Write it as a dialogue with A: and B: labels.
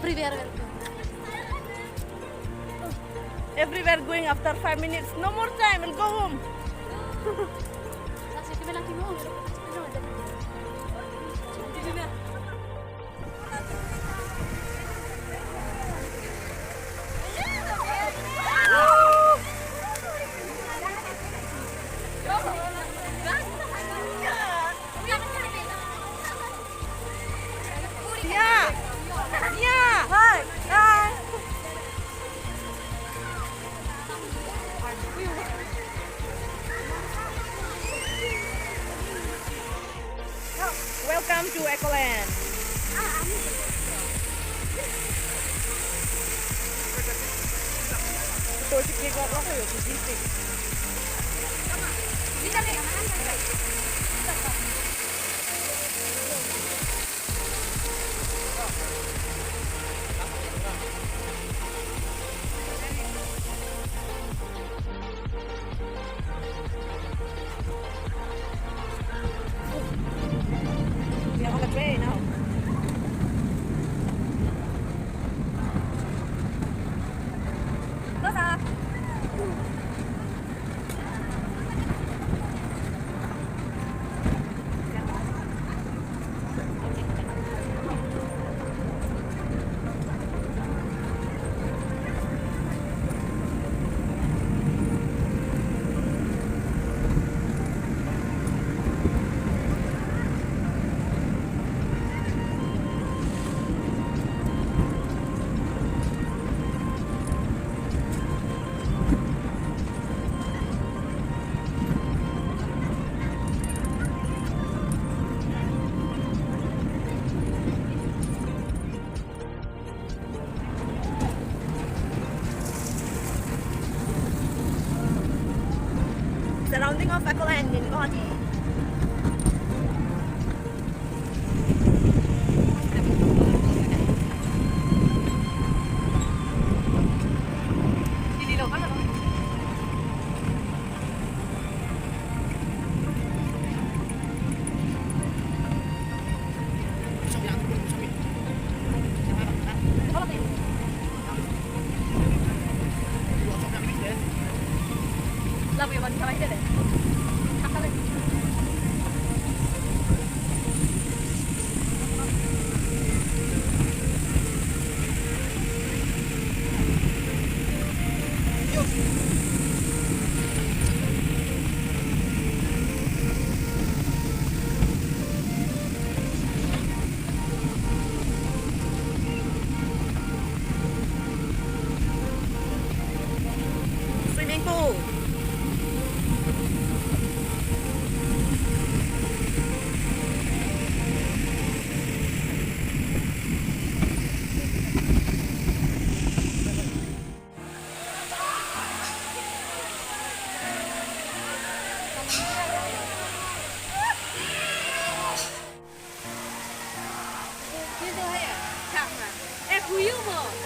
A: Everywhere welcome.
B: Everywhere going after 5 minutes. No more time. We'll go home.
A: Kasi kami lang kinuha.
B: Yeah. Yeah. Hi. Hi. Welcome to Ecoland. Tôi sẽ kia gọi nó phải ở cái gì gì. We are on the way now. Surrounding of Ecoland in Guwahati.
A: Love you, man. Kamay dyan eh. Akalan.
B: Swimming pool.
A: Dito haya. Kama. Eh, kuyo mo.